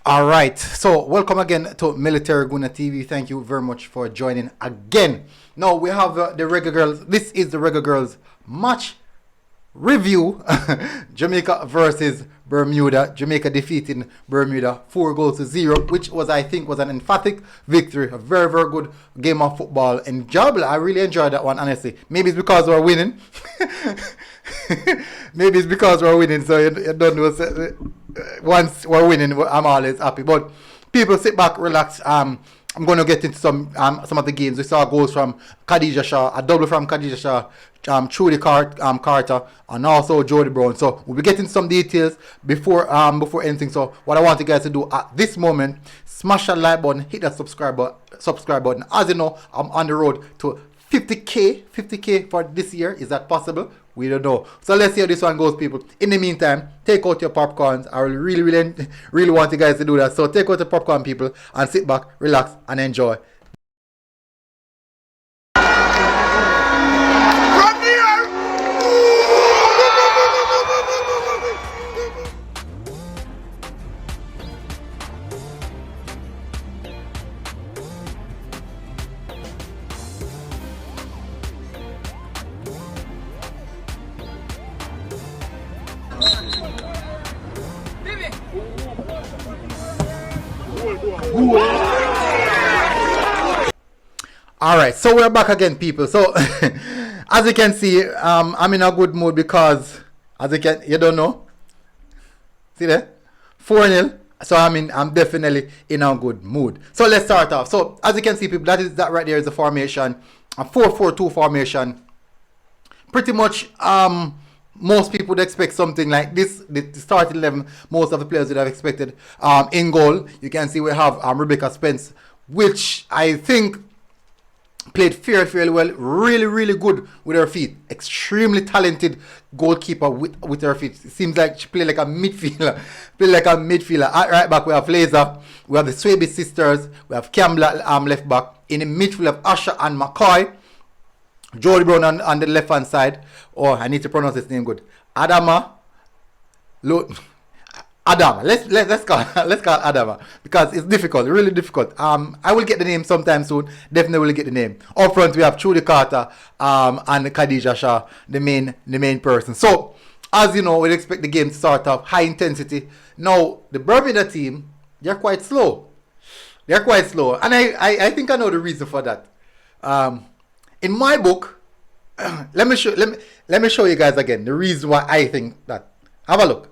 All right, so welcome again to Military Guna TV. Thank you very much for joining again. Now we have the Reggae Girlz. This is the Reggae Girlz match review. Jamaica versus Bermuda. Jamaica defeating Bermuda 4 goals to 0, which was, I think, was an emphatic victory. A very, very good game of football. Enjoyable. I really enjoyed that one, honestly. Maybe it's because we're winning. Maybe it's because we're winning, so you don't know. Once we're winning, I'm always happy. But people, sit back, relax. I'm going to get into some of the games. We saw goals from Khadija Shaw, a double from Khadija Shaw, Trudy Carter, and also Jody Brown. So we'll be getting some details before anything. So what I want you guys to do at this moment, smash that like button, hit that subscribe button. As you know, I'm on the road to 50k for this year. Is that possible? We don't know. So let's see how this one goes, people. In the meantime, take out your popcorns. I really want you guys to do that. So take out the popcorn, people, and sit back, relax, and enjoy. Alright, so we're back again, people. So as you can see, I'm in a good mood because you don't know. See there? 4-0. So I'm definitely in a good mood. So let's start off. So as you can see, people, that right there is the formation. A 4-4-2 formation. Pretty much most people would expect something like this. The starting 11, most of the players would have expected. In goal, you can see we have Rebecca Spence, which I think played fairly well, really good with her feet. Extremely talented goalkeeper with her feet. It seems like she played like a midfielder. At right back we have Laser, we have the Swaby sisters, we have Campbell left back. In the midfield we have Asha and McCoy. Jody Brown on the left hand side. Oh, I need to pronounce his name good. Adama. Adama. Let's call Adama because it's difficult, really difficult. I will get the name sometime soon. Definitely will get the name. Up front we have Trudy Carter and Khadija Shaw, the main person. So as you know, we'd expect the game to start off high intensity. Now the Bermuda team, they're quite slow. And I think I know the reason for that. In my book, let me show you guys again the reason why I think that. Have a look.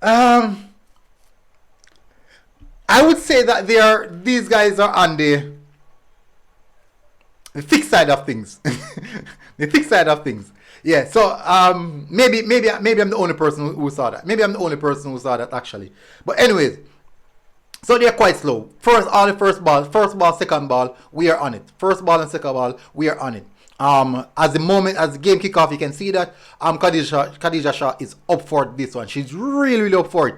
I would say that these guys are on the thick side of things. The thick side of things. Yeah, so maybe I'm the only person who saw that. Maybe I'm the only person who saw that actually. But anyways, so they're quite slow. First ball, second ball, we are on it. First ball and second ball, we are on it. As the game kick off, you can see that Khadija Shaw is up for this one. She's really up for it.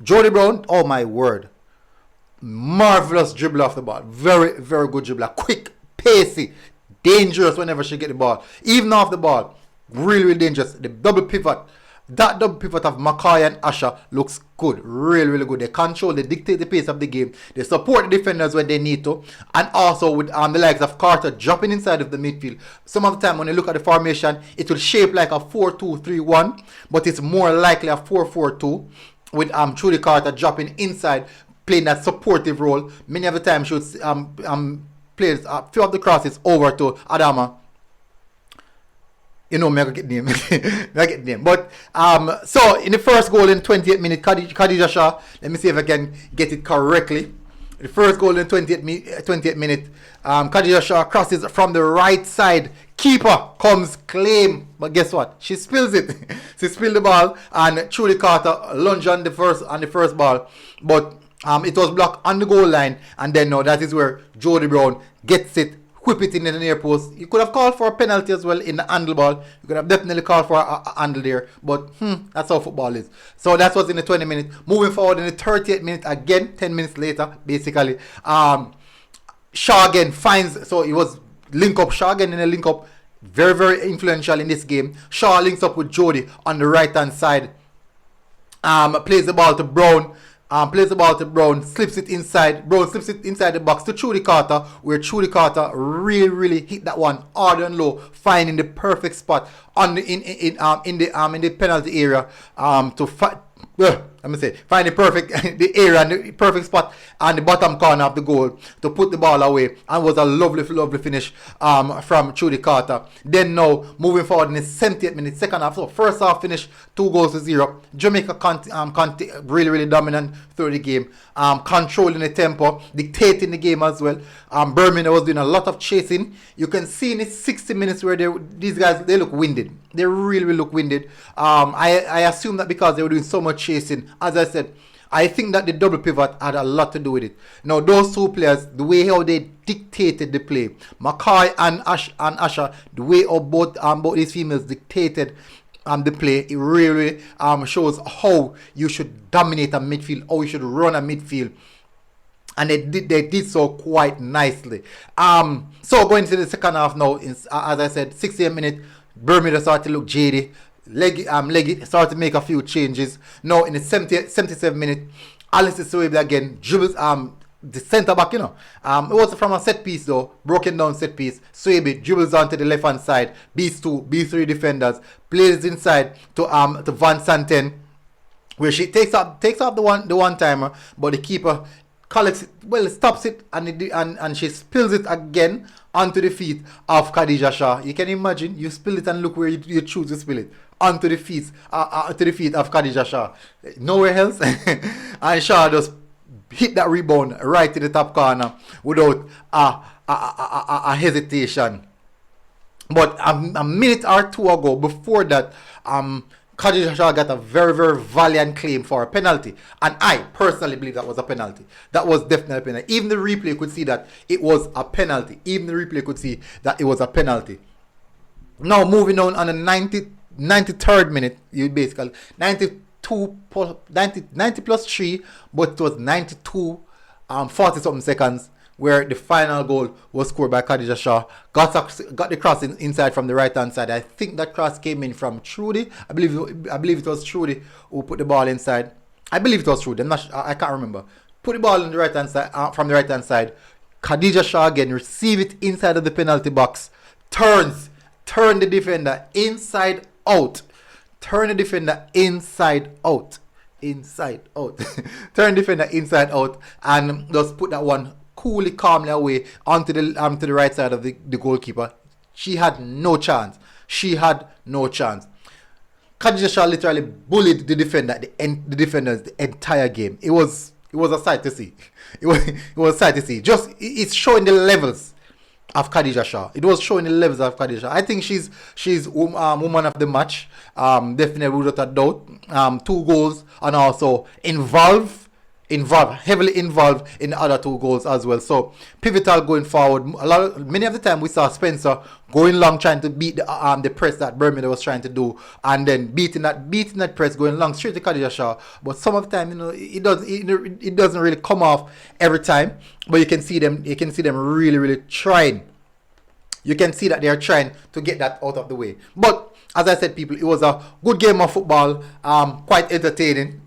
Jody Brown, oh my word, marvelous dribble off the ball. Very good dribbler. Quick, pacey, dangerous whenever she get the ball. Even off the ball, really dangerous. The double pivot. That double pivot of McCoy and Asha looks good, really good. They control, they dictate the pace of the game. They support the defenders when they need to, and also with the likes of Carter dropping inside of the midfield. Some of the time when you look at the formation, it will shape like a 4-2-3-1, but it's more likely a 4-4-2 with Trudy Carter dropping inside, playing that supportive role. Many of the time she would play a few of the crosses over to Adama. You know, me I get name. But so in the first goal in 28th minute, Khadija Shaw. Let me see if I can get it correctly. The first goal in 28th minute, Khadija Shaw crosses from the right side. Keeper comes claim, but guess what? She spills it. She spilled the ball, and Trudy Carter lunged on the first ball, but it was blocked on the goal line. And then now that is where Jody Brown gets it. Whip it in the near post. You could have called for a penalty as well in the handle ball. You could have definitely called for a handle there. But that's how football is. So that was in the 20 minutes. Moving forward in the 38th minute, again, 10 minutes later, basically. Shaw again finds, so it was link up. Shaw again in a link up. Very influential in this game. Shaw links up with Jody on the right hand side. Plays the ball to Brown. plays the ball to Brown, slips it inside. Brown slips it inside the box to Trudy Carter, where Trudy Carter really hit that one hard and low, finding the perfect spot on the in the penalty area to fight. Let me say, find the perfect the area and the perfect spot on the bottom corner of the goal to put the ball away, and was a lovely finish from Trudy Carter. Then now moving forward in the 78th minute, second half. So first half finish 2-0. Jamaica really dominant through the game, controlling the tempo, dictating the game as well. Bermuda was doing a lot of chasing. You can see in the 60 minutes where these guys they look winded. They really look winded. I assume that because they were doing so much chasing. As I said, I think that the double pivot had a lot to do with it. Now, those two players, the way how they dictated the play, McCoy and Asher, the way how both these females dictated the play, it really shows how you should dominate a midfield, how you should run a midfield. And they did so quite nicely. So going to the second half now, as I said, 68 minutes, Bermuda started to look jaded. Leggy started to make a few changes. Now in the 77th minute, Alice Suebe again dribbles the centre back, it was from a set piece though, broken down set piece. Suebe dribbles onto the left hand side, beats 2, 3 defenders, plays inside to Van Santen, where she takes off the one timer, but the keeper collects it, stops it, and she spills it again onto the feet of Khadija Shah. You can imagine, you spill it and look where you choose to spill it, onto the feet of Khadija Shah, nowhere else. And Shah just hit that rebound right in the top corner without a hesitation. But a minute or two ago, before that, Khadija Shah got a very valiant claim for a penalty, and I personally believe that was a penalty. That was definitely a penalty. Even the replay could see that it was a penalty. Now moving on the 93rd minute, you basically 90 plus 3, but it was 92 40 something seconds, where the final goal was scored by Khadija Shah. Got the cross inside from the right hand side. I think that cross came in from Trudy. I believe it was Trudy who put the ball inside. I believe it was Trudy. I can't remember. Put the ball on the right hand side, from the right hand side. Khadija Shah again receive it inside of the penalty box. Turn the defender inside out. Turn the defender inside out. Turn the defender inside out, and just put that one calmly away onto the right side of the goalkeeper. She had no chance. Khadija Shah literally bullied the defenders the entire game. It was a sight to see. It was a sight to see. Just it's showing the levels of Khadija Shah. It was showing the levels of Khadija Shah. I think she's woman of the match. Definitely without a doubt. 2 goals, and also heavily involved in the other 2 goals as well. So pivotal going forward. Many of the time we saw Spencer going long trying to beat the press that Bermuda was trying to do, and then beating that press, going long straight to Khadija Shah. But some of the time, it doesn't really come off every time. But you can see them really trying. You can see that they are trying to get that out of the way. But as I said, people, it was a good game of football. Quite entertaining.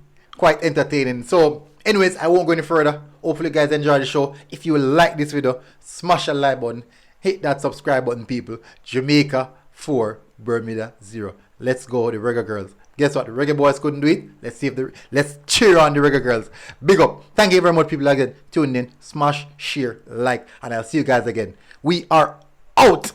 So anyways, I won't go any further. Hopefully you guys enjoy the show. If you like this video, smash a like button, hit that subscribe button, people. Jamaica 4, Bermuda 0. Let's go, the Reggae Girlz. Guess what? The Reggae Boyz couldn't do it. Let's cheer on the Reggae Girlz. Big up. Thank you very much, people. Again, tune in, smash, share, like, and I'll see you guys again. We are out.